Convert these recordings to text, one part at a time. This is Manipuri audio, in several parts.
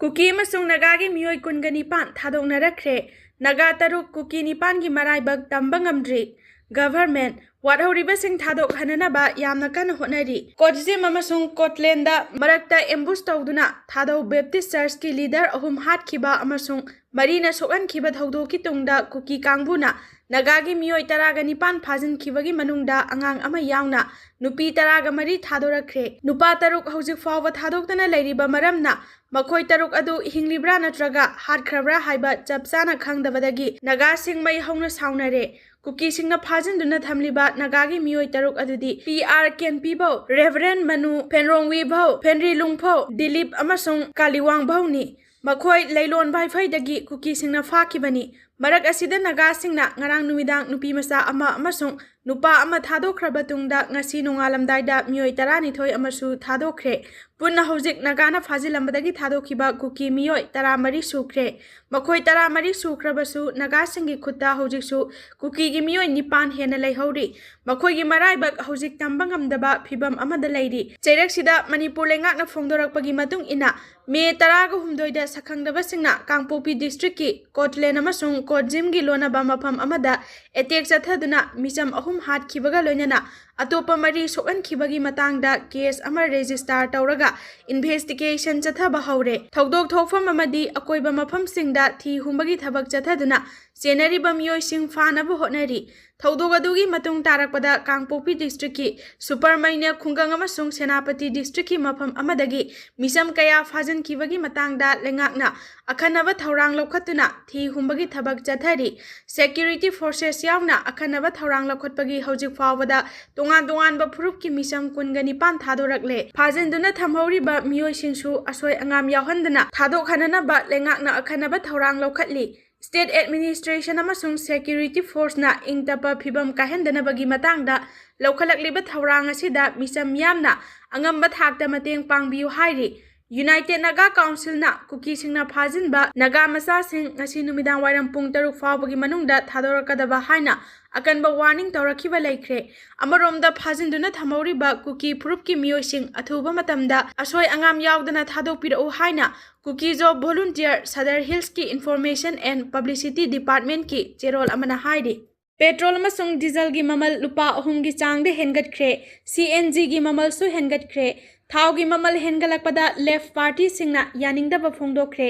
Kuki amasung Nagagi miyoi kungani pan thadoknarakre Naga taruk Kuki nipan gi maraibak tambang amdri government wadhauribasing thadok hananaba yamna kan honari Kojim amasung Kotlenda marakta ambush tawduna thado Baptist Church ki leader ahum hatkhiba amasung marina sokan khiba thodokki tungda Kuki kangbuna Nagagi miyoi taraga nipan phajin khibagi manungda angang ama yauna nupi taraga mari thadorakre nupa taruk hojik fawba thadoktana leiriba maramna Makhoi taruk adu hinglibra natraga hatkhrabra haiba chapchana khangdabadagi Naga sing mai hauna saunare Kuki singna phajinduna thamliba Nagagi miyoi taruk adudi PR Kenpi bau Reverend Manu Penrongwi bau Penri Lungpho Dilip amasung Kaliwang bau ni Makhoi leilon bai faidagi Kuki singna fakibani Marak asida Naga singna ngarang numidang nupi masa ama amasung nupa ama thadokhraba tungda ngasi nongalamdaida miyoi tarani thoi amasu thadokre punna hojik Nagana phajilambadagi thadokhiba Kuki miyoi taramari sukre makhoi taramari sukrabasu Naga singi khutta hojiksu Kuki gi miyoi nipan hena leihori makhoi gi maraibak hojik tambangamdaba phibam amada leiri cheiraksida Manipur lengakna phongdorakpagi matung ina Me taraga humdoida sakhangdaba singna Kangpopi district ki Kotlen amasung Kojim gi lonaba mafam amada attack chathaduna misam ahum hatkhibaga loinana atopa mari sokan khibagi matangda case ama register tawraga investigation chathaba haure thodok thokfam amadi akoiba mafam singda thi humbagi thabak chathaduna senariba miyoi sing fanaba hotnari thodok adugi matung tarakpada Kangpopi district ki Supermaina khungang amasung Senapati district ki mafam amadagi misam kaya fajan khibagi matangda lengakna akhanaba thaurang lokhatuna thi humbagi thabak chathari security forces yauna akhanaba thaurang lokhatpagi hojik fawada tongan ba phurup ki misam kungani pan thadorakle phajinduna thamhoriba miyoi singsu asoi angam yawhandana thadok hanana ba lengakna akhanaba thaurang lokhatli State Administration amasung Security Force na ingtapa phibam kahendana bagi matangda lokhalakliba thaurang asida misam yamna angamba thakta mateng pangbiu hairi United Naga Council na Kuki singna phajinba Naga masa sing ngasi numidang wairam pung 3 fawbagi manungda thadorakadaba haina akanba warning tawrakhiba leikre amaromda phajinduna thamoriba Kuki purupki miyoi sing athuba matamda asoi angam yaudana thadokpirau haina Kuki job volunteer Sadar Hills ki Information and Publicity Department ki cherol amana hairi Petrol amasung diesel gi mamal lupa ahum gi changde hengatkre CNG gi mamal su hengatkre Thau gi mamal hengalakpada left party singna yaningdaba phongdokre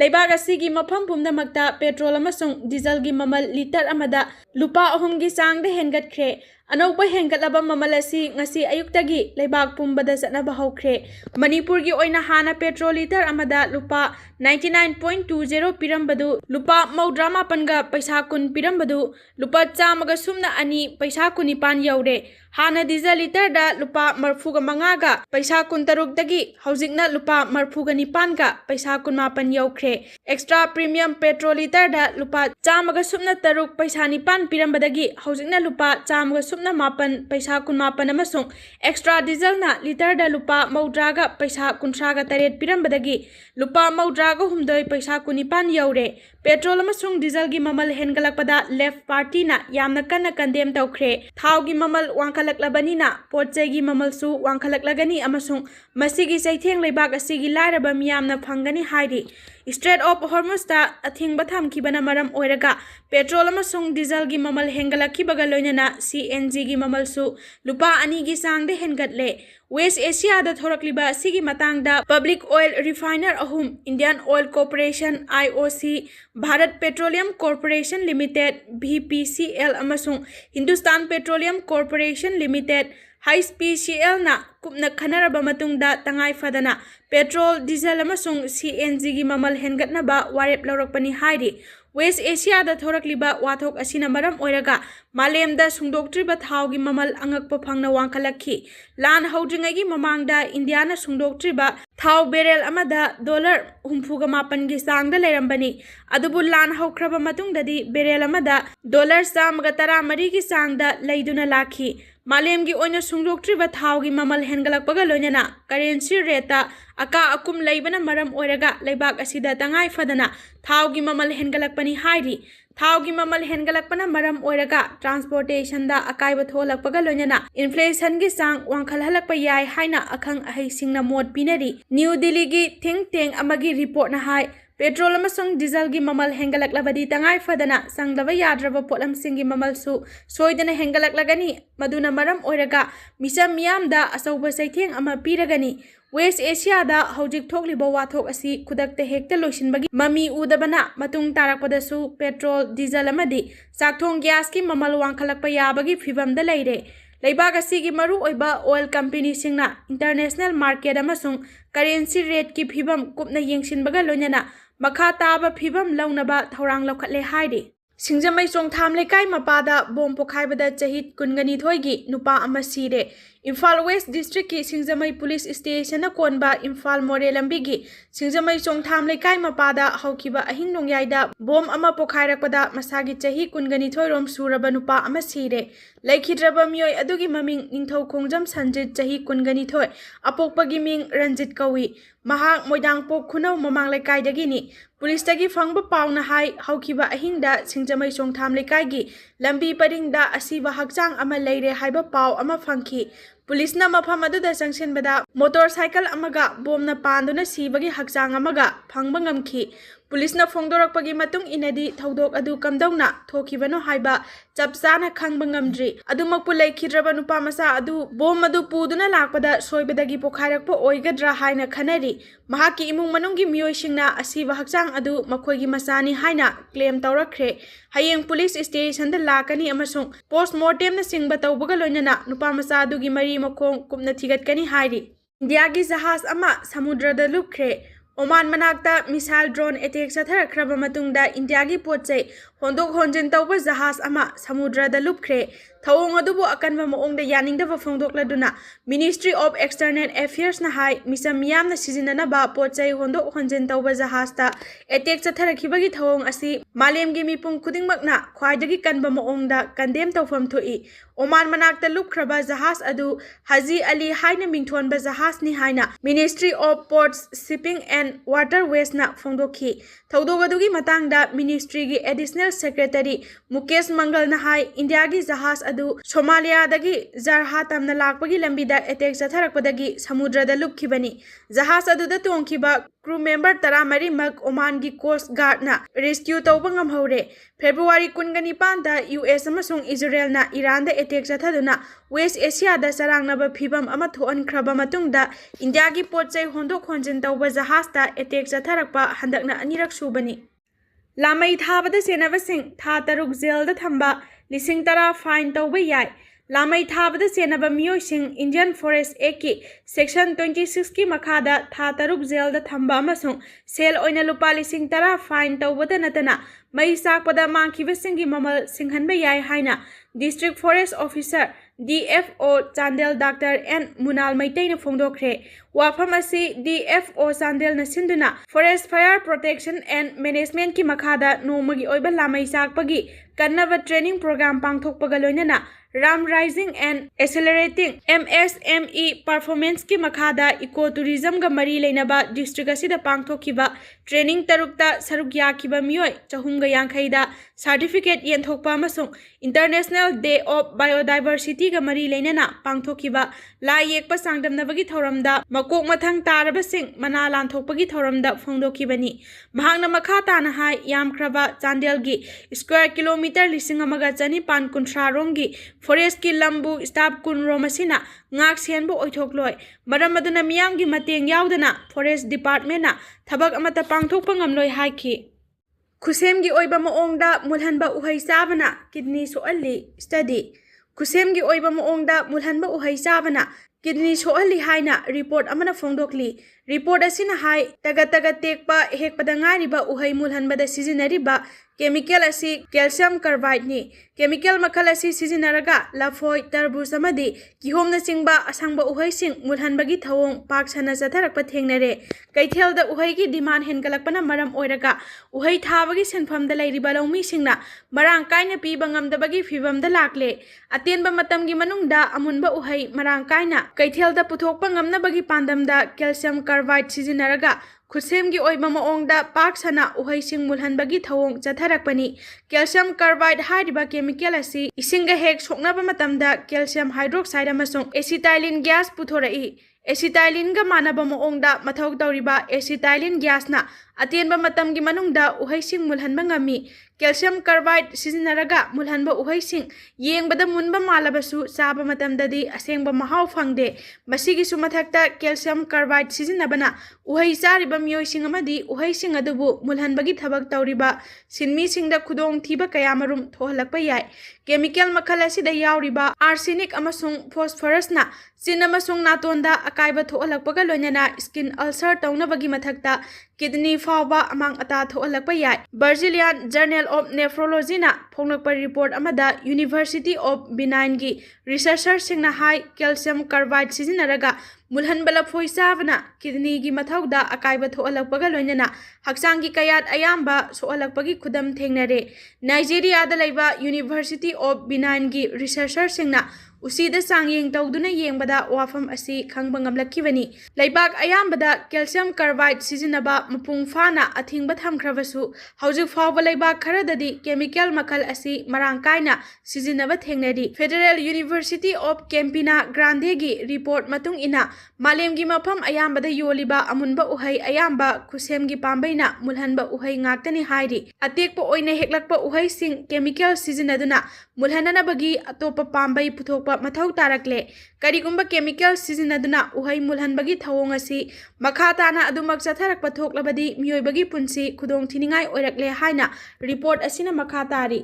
Leibag asigi mafam pumdamakta petrol amasung diesel gi mamal liter amada lupa ahum gi changde hengatkre Anokba hengatlaba mamal asi ngasi ayuktagi leibag pumbada satnaba hokre Manipur gi oina hana petrol liter amada lupa 99.20 pirambadu lupa maudrama panga paisa kun pirambadu lupa chamaga sumna ani paisa kunipan yaure hana diesel liter da lupa marfuga mangaga paisa kun taruk dagi hojikna lupa marfuga nipan ga paisa kun mapan yaukre extra premium petrol liter da lupa chamaga sumna taruk paisa nipan pirambadagi hojikna lupa chamaga sumna mapan paisa kun mapan amasung extra diesel na liter da lupa maudraga paisa kuntraga taret pirambadagi lupa maudraga humdoi paisa kunipan yaure petrol amasung diesel gi mamal hengalakpada left party na yamna kanna condemn tawkhre thau gi mamal wangkhalaklabani na potchai gi mamal su wangkhalaklagani amasung masigi saitheng leibak asigi lairaba miyamna phangani hairi Strait of Hormuz ta athingba thamkhibana maram oiraga petrol amasung diesel gi mamal hengalakhibaga loinana CNG gi mamal su lupa ani gi sangde hengatle West Asia da thorakliba sigi matangda Public Oil Refiner ahum Indian Oil Corporation IOC Bharat Petroleum Corporation Limited BPCL amasung Hindustan Petroleum Corporation Limited HPCL na kupna khanaraba matungda tangai fadana petrol diesel amasung CNG gi mamal hengatnaba warep laurakpani hairi West Asia da thorakliba wathok asina maram oiraga malemda sungdoktriba thau gi mamal angakpa phangna wangkhalakhi lan haudringai gi mamangda India na sungdoktriba thau barrel amada $humfuga gi sangda lerambani adubu lan haukraba matungdadi barrel amada $113 gi sangda leiduna lakhi Malem gi oina sungdoktriba thau gi mamal hengalakpaga loinana currency rate अका अकुम लेबना मरम ओइरगा लेबाक असिदा तंगाई फदना थावगी ममल हेनगलकपनी हाइरी थावगी ममल हेनगलकपना मरम ओइरगा ट्रांसपोर्टेशन दा अकाइब थोलकपगा लोइनना इन्फ्लेशन गी सांग वांखलहलकपा याय हाइना अखंग अहैसिंगना मोद पिनरी न्यू दिल्ली गी थिंक टैंक अमगी रिपोर्ट ना हाय पेट्रोल अमसुंग डीजल गी ममल हेंगलकलबदी तंगाई फदना संगलबा याद्रबा पोटलमसिंगी ममलसु सोइदना हेंगलकलगनी मदुना मरम ओइरगा मिसम मियामदा असौबा सैथेंग अमा पीरगनी वेस्ट एशिया दा हौजिक थोकलिबा वाथोक असी खुदकते हेक्ते लोइसिनबगी ममी उदबना मतुंग तारकपदसु पेट्रोल डीजल अमदी साक्थोंग गैस की ममल वांखलकपा याबगी फिबमदा लेइरे लेबाक असिगी मरु ओइबा ऑयल कंपनी सिंगना इंटरनेशनल मार्केट अमसुंग करेंसी रेट की फिबम कुपना येंगसिनबगा लोइनना मखा ताबा फिबम लौनबा थौरांग लौखटले हाइदे सिंजमई चोंगथाम लेकाई मपादा बोम पोखाइबदा चही कुनगनी थोइगी नुपा अमा सिरे इम्फाल वेस्ट डिस्ट्रिक्ट की सिंजमई पुलिस स्टेशन कोनबा इम्फाल मोरे लंबीगी सिंजमई चोंगथाम लेकाई मपादा हौखिबा अहिंग नोंयाइदा बोम अमा पोखाइरकपदा मसागी चही कुनगनी थोइरोम सुरबा नुपा अमा सिरे लेखिद्रबा मियोय अदुगी ममिंग निंगथौ खोंजम संजित चही कुनगनी थोइ अपोकपगी मिंग रंजित कौई महाक मोइदांगपोक खुनौ ममांग लेकाइदगिनी पुलिसतगी फंगबा पाउना हाई हौखिबा अहिंगदा सिंजमई चोंगथाम लेकाइगी लंबी परिंगदा असिबा हकचांग अमा लेरे हाइबा पाउ अमा फंखी पुलिसना मफम अदुदा संगसिनबदा मोटरसाइकल अमगा बोमना पांदुना सिबगी हकचांग अमगा फंगबा ngamखी पुलिसना फोंदोरकपगी मतुंग इनदी थौदोक अदु कमदौना थोखिबनो हाइबा चपचाना खंगबा ngamdri अदुमकपु लेखिद्रबा नुपा मसा अदु बोम अदु पुदुना लाकपदा सोइबदगी पोखाइरकपा ओइगद्रा हाइना खनरी महाकी इमुंग मनुंगी मियोइसिंगना असिबा हकचांग अदु मखोइगी मसानी हाइना क्लेम तौरखरे हयेंग पुलिस स्टेशन दा लाकनी अमसुंग पोस्टमार्टम ना सिंगबा तौबगा लोइनना नुपा मसा अदुगी मरी मखोंग कुमना थिगतकनी हाइरी इंडिया की जहाज अमा समुद्रदा लुपखरे ओमान मनाक्ता मिसाइल ड्रोन अटैक चथरखरबा मतुंगदा इंडिया की पोचै होंदोक होंजिन तौबा जहाज अमा समुद्रदा लुपखरे थौंग अदुबु अकनबा मोंगदा यानिंगदबा फोंदोकलदुना मिनिस्ट्री ऑफ एक्सटर्नल अफेयर्स ना हाई मिसम मियामना सिजिननबा पोचै होंदोक होंजिन तौबा जहाजता अटैक चथरखिबगी थौंग असि मालेमगी मिपुंग खुदिंगमकना ख्वाइदगी कनबा मोंगदा कंडेम तौफम थोई ओमान मनाक्ता लुपखरबा जहाज अदु हाजी अली हाइना मिंगथोनबा जहाज नि हाइना ministry of ports shipping and waterways ना फोंदोखी थौदोक अदुगी मतांगदा मिनिस्ट्री की एडिशनल सेक्रेटरी मुकेश मंगल ना हाई इंडिया की जहाज अदु सोमालियादगी जरहा तमना लाकपगी लंबीदा अटैक चथरकपदगी समुद्रदा लुपखिबनी जहाज अदुदा तोंखिबा क्रू मेंबर 13 मक ओमान की कोस्ट गार्ड ना रेस्क्यू तौबा ngamhore फेब्रुवारी 19 दा यूएस अमसुंग इजराइल ना ईरान दा अटैक चथदुना वेस्ट एशिया दा सरांगनबा फिबम अमा थोअनख्रबा मतुंगदा इंडिया की पोचै होंदोक होंजिन तौबा जहाज दा अटैक चथरकपा हंदकना अनिरक सुबनी लामै थाबदा सेनबसिंग था तरुक जेल दा थंबा 10,000 फाइन तौबा याय लामै थाबदा सेनबा मियोइसिंग इंडियन फॉरेस्ट एक्ट की सेक्शन 26 की मखादा था तरुक जेल दा थंबा अमसुंग सेल ओइना लुपा 10,000 फाइन तौबदा नतना मई साकपदा मांखिबसिंगी ममल सिंहनबा याय हाइना district forest officer DFO Chandel doctor N Munal मैतैना फोंदोखरे वाफम असी DFO चांदेल न सिंदुना forest fire protection and management की मखादा नोमगी ओइबा लामै साकपगी कन्नबा ट्रेनिंग प्रोग्राम पांगथोकपगा लोइनना RAMP raising and accelerating MSME performance की मखादा इको टूरिज्म गा मरी लेनबा डिस्ट्रिक्ट असिदा पांगथोकिबा ट्रेनिंग तरुकता सरुक याखिबा मियोय 450 सर्टिफिकेट येंथोकपा अमसुंग इंटरनेशनल डे ऑफ बायोडाइवर्सिटी गा मरी लेनना पांगथोकिबा लाई येकपा सांगदमनबगी थौरमदा मकोक मथंग तारबसिंग मना लांथोकपगी थौरमदा फोंदोकिबनी महांगना मखा ताना हाय यामख्रबा चांदेलगी स्क्वायर किलोमीटर 1,950 रोंगी फॉरेस्ट की लंबू staff कुनरो मसिना ngak senbu oithokloi maram aduna miyam gi mateng yaudana forest department na thabak amata pangthokpa ngamloi haiki khusem gi oiba maongda mulhanba uhai sabana kidney soalli study khusem gi oiba maongda mulhanba uhai sabana kidney soalli haina report amana phongdokli report asina hai taga tekpa hekpada ngariba uhai mulhanbada sizinariba chemical asi calcium carbide ni chemical makal asi sizinaraga lafoi tarbus amadi kihomna singba asangba uhai sing mulhanbagi thawong paksana satharakpa thengnare kaithelda uhai gi demand hengalakpana maram oiraga uhai thabagi senfamda lairiba lawmi singna marang kaina piba ngamdabagi fibamda lakle atenba matamgi manungda amunba uhai marang kaina kaithelda puthokpa ngamnabagi pandamda calcium carbide सिजिनरगा खुसेम की ओइबा मओंगदा पाक सना उहैसिंग मुलहनबगी थवोंग चथरकपनी कैल्शियम कार्बाइड हाइरिबा केमिकल असी इसिंगा हेक सोकनबा मतमदा कैल्शियम हाइड्रोक्साइड अमसुंग एसिटाइलिन गैस पुथोरई एसिटाइलिन गा मानबा मओंगदा मथौ तौरिबा एसिटाइलिन गैसना अतेनबा मतमगी मनुंगदा उहैसिंग मुलहनबा ngami कैल्शियम कार्बाइड सिजिनरगा मुलहनबा उहैसिंग येंगबदा मुनबा मालबसु चाबा मतमददी असेंगबा महाव फंगदे मसिगिसु मथक्ता कैल्शियम कार्बाइड सिजिनबना उहै चारिबा मियोइसिंग अमदी उहैसिंग अदुबु मुलहनबगी थबक तौरिबा सिनमीसिंगदा खुदोंग थीबा कयामरुम थोहलकपा याय केमिकल मखल असिदा यावरिबा आर्सेनिक अमसुंग फोस्फरसना चिन अमसुंग नातोंदा अकायबा थोहलकपगा लोइनना स्किन अल्सर तौनबगी मथक्ता किडनी फावबा अमांग अता थोहलकपा याय बर्जिलियन जर्नल ऑफ नेफ्रोलॉजी ना फोंगलकपा रिपोर्ट अमदा यूनिवर्सिटी ऑफ बिनाइन की रिसर्चर सिंगना हाई कैल्शियम कार्बाइड सिजिनरगा मुलहनबा लफोइ चाबना किडनी की मथौदा अकायबा थोहलकपगा लोइनना हक्चांगी कयात अयाम्बा सोहलकपगी खुदम थेंगनरे नाइजेरियादा लैबा यूनिवर्सिटी ऑफ बिनाइन की रिसर्चर सिंगना उसीदा सांगयेंग तौदुना येंगबदा वाफम असी खंगबा ngamlakibani लैबाक अयाम्बदा कैल्शियम कार्बाइड सिजिनबा मपुंग फाना अथिंगबा थमख्रबसु हौजिक फावबा लैबाक खरददी केमिकल मखल असी मरांग कायना सिजिनबा थेंगनरी federal university of Campina Grande की रिपोर्ट मतुंग इना मालेमगी मफम अयाम्बदा योलिबा अमुनबा उहै अयाम्बा खुसेमगी पांबैना मुलहनबा उहै ngakतनी हाइरी अतेकपा ओइना हेक्लकपा उहै सिंग केमिकल सिजिनदुना मुलहननबगी अतोपा पांबै पुथोक मथौ तारकले करिगुंबा केमिकल सिजिनदुना उहै मुलहनबगी थवोंग असि मखा ताना अदुमक चथरकपा थोकलबदी मियोइबगी पुंसी खुदोंग थिनिंगाई ओइरकले हाइना रिपोर्ट असिना मखा तारी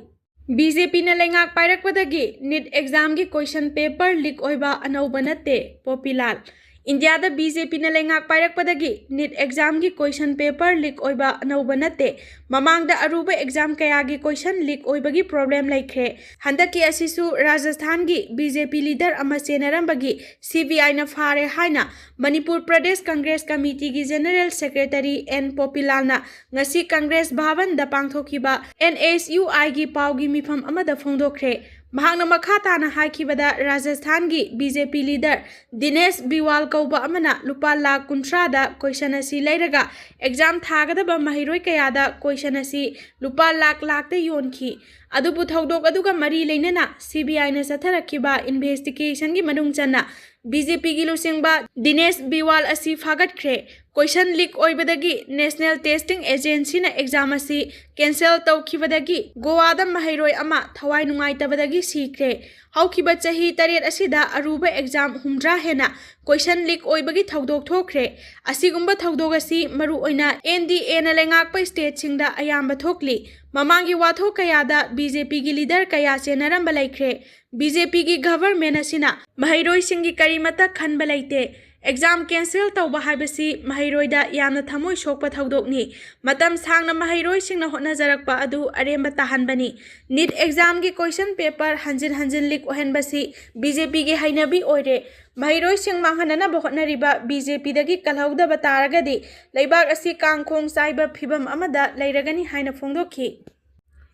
बीजेपी ने लेंगाक पाइरकपदगी नीट एग्जाम की क्वेश्चन पेपर लीक ओइबा अनौबा नत्ते पॉपुलर इंडिया दा बीजेपी ने लेंगाक पाइरकपदगी नीट एग्जाम की क्वेश्चन पेपर लीक ओइबा अनौबा नत्ते ममांग दा अरुबा एग्जाम कया की क्वेश्चन लीक ओइबगी प्रॉब्लम लैख्रे हंदकी असिसु राजस्थान की बीजेपी लीडर अमा चेनरंबगी सीबीआई ना फारे हाइना मणिपुर प्रदेश कांग्रेस कमिटी की जनरल सेक्रेटरी एन पॉपुलरना ngasi कांग्रेस भवन दा पांगथोखिबा एनएसयूआई की पावगी मिफम अमदा फोंदोखरे महांगना मखा ताना हाइखिबदा राजस्थान की बीजेपी लीडर दिनेश बिवाल कौबा अमना लुपा लाख 50 दा क्वेश्चन असी लैरगा एग्जाम थागदबा महिरोय कयादा क्वेश्चन असी लुपा लाख ते योनखी अदुबु थौदोक अदुगा मरी लेनना सीबीआई ने सथरखिबा इन्वेस्टिगेशन की मनुंग चन्ना बीजेपी की लुसिंगबा दिनेश बिवाल असी फागतख्रे क्वेश्चन लीक ओइबदगी नेशनल टेस्टिंग एजेंसी ना एग्जाम असी कैंसल तौखिबदगी गोवादा महिरोय अमा थवाई नुंगाइतबदगी सीख्रे हौखिबा चही 3 असिदा अरुबा एग्जाम 10 हेना क्वेश्चन लीक ओइबगी थौदोक थोख्रे असिगुंबा थौदोक असी मरु ओइना एनडीए ना लेंगाकपा स्टेट सिंगदा अयाम्बा थोकली ममांगी वाथो कयादा बीजेपी की लीडर कया चेनरंबा लैख्रे बीजेपी की गवर्नमेंट असिना महिरोय सिंगी करीमता खनबा लैते एग्जाम कैंसिल तौबा हाइबसी महिरोयदा यामना थमोय सोकपा थौदोकनी मतम सांगना महिरोय सिंगना होटनाजरकपा अदु अरेंबा ताहनबनी नीट एग्जाम की क्वेश्चन पेपर हंजिन लीक ओहनबसी बीजेपी की हैनबी ओइरे महिरोय सिंग मांगहनना होटनरिबा बीजेपी दगी कलहौदबा तारगदी लैबाक असि कांगखोंग साइबा फिबम अमदा लैरगनी हाइना फोंदोखी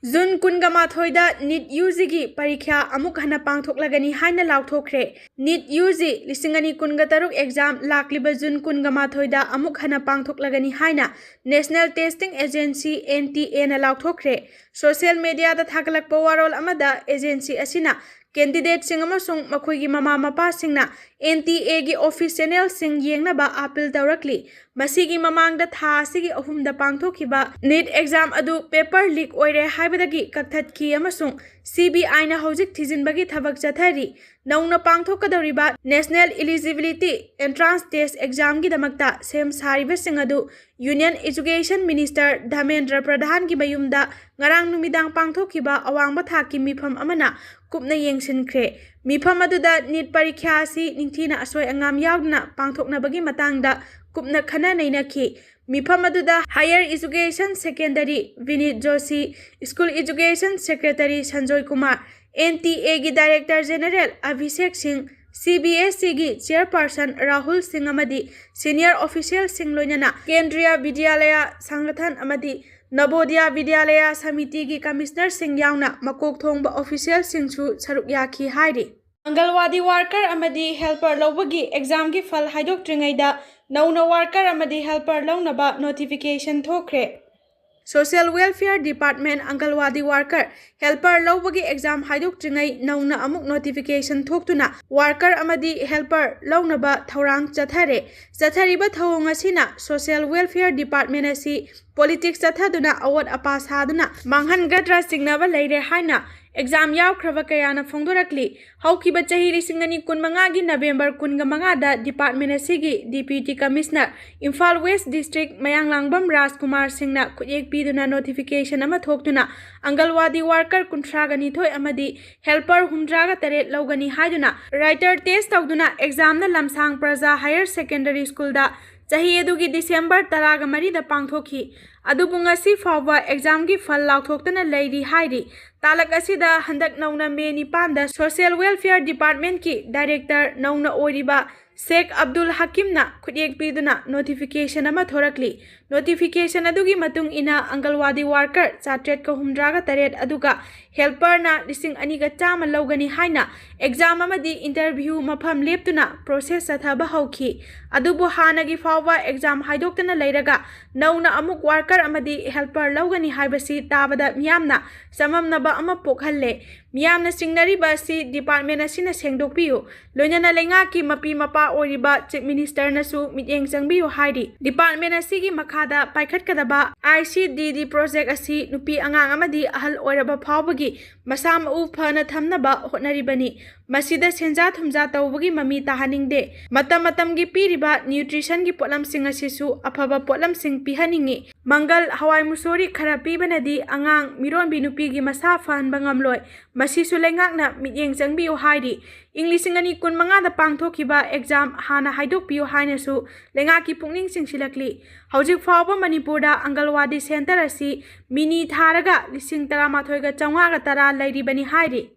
जून 28 नीट यूजी की परीक्षा अमुक हना पांगथोकलगनी हाइना लाउथोखरे नीट यूजी 2023 एग्जाम लाक्लिबा जून 28 अमुक हना पांगथोकलगनी हाइना नेशनल टेस्टिंग एजेंसी एनटीए ना लाउथोखरे सोशल मीडिया दा थागलकपा वारोल अमदा एजेंसी असिना कैंडिडेट सिंग अमसुंग मखोइगी ममा मपा सिंगना एनटीए की ऑफिस चैनल सिंग येंगनबा अपील तौरकली मसीगी ममांगदा था सिगी अहुमदा पांगथोखिबा नीट एग्जाम अदु पेपर लीक ओइरे हाइबदगी कक्थतखी अमसुंग सीबीआई ना हौजिक थिजिनबगी थबक चथरी नौना पांगथोकदौरिबा national eligibility entrance test exam की दमकता सेम सारिबा सिंग अदु union education minister Dharmendra Pradhan की मयुमदा ngarang numidang pangthokhiba awangba thaki mifam amana kupna yengsinkhre mifam aduda NEET परीक्षा asi ningthina asoi angam yaudna pangthoknabagi matangda kupna khana nainakhi mifam aduda higher education secondary Vinit Joshi school education secretary Sanjoy Kumar NTA की director general Abhishek Singh CBSE की चेयरपर्सन राहुल सिंह अमदी सीनियर ऑफिशियल सिंह लोइनना केंद्रीय विद्यालय संगठन अमदी नवोदय विद्यालय समिति की कमिश्नर सिंह यावना मकोक थोंबा ऑफिशियल सिंह सरुक याखी हाइरी। Angalwadi worker amadi helper lobagi exam gi fal haidoktringaida nauna worker amadi helper launaba notification thokre. Social Welfare Department Angalwadi worker helper lobagi exam haidoktrigai nauna amuk notification thoktuna worker amadi helper launaba thaurang chathariba thawong asina Social Welfare Department asi politics chathaduna award apa saduna manghangadra singnaba leire haina exam yaukhraba kayana phongdorakli haukiba chahi lisingani kunmanga gi November kunga manga da department asigi deputy commissioner Imphal West district Mayanglangbam Rajkumar Singhna khuyek piduna notification ama thoktuna Angalwadi worker kuntragani thoi amadi helper humdraga tare logani haiduna writer test tawduna exam na lamsang praja higher secondary school da chahi edugi December 13 da pangthoki adubu ngasi fawa exam gi fal lauthoktana leiri hairi talak asida handak nauna May 9 da Social Welfare Department ki director nauna oiriba Sheikh Abdul Hakim na khuyek piduna notification ama thorakli notification adugi matung ina Angalwadi worker chatret ka humdraga taret aduga helper na lising aniga chama logani haina exam amadi interview mafam leptuna process athaba hauki adubu hanagi fawa exam haidoktana leiraga nauna amuk worker amadi helper logani haibasi tabada miyamna samamnaba ama pokhalle miyamna singnariba si department asina sengdokpiu loinana lenga ki mapi mapa oiriba chief minister nasu mityeng changbiu hairi department asigi makhada paikhatkadaba ICDD project asi nupi angang amadi ahal oiraba phawbagi masam u phana thamnaba hotnaribani masida senja thumja tawbagi mami tahaningde matam gi piriba nutrition gi potlam sing asisu afaba potlam sing pihaningi mangal hawai musori khara pibanadi angang miron binupi gi masa fan bangamloi masisu lengakna mityeng changbiu hairi Inglisingani kun manga da pangthokiba exam hana haidokpiu hainasu lengaki pungning singsilakli hojik fawba Manipurda Angalwadi center asi mini tharaga lising 13 ga 510 lairibani hairi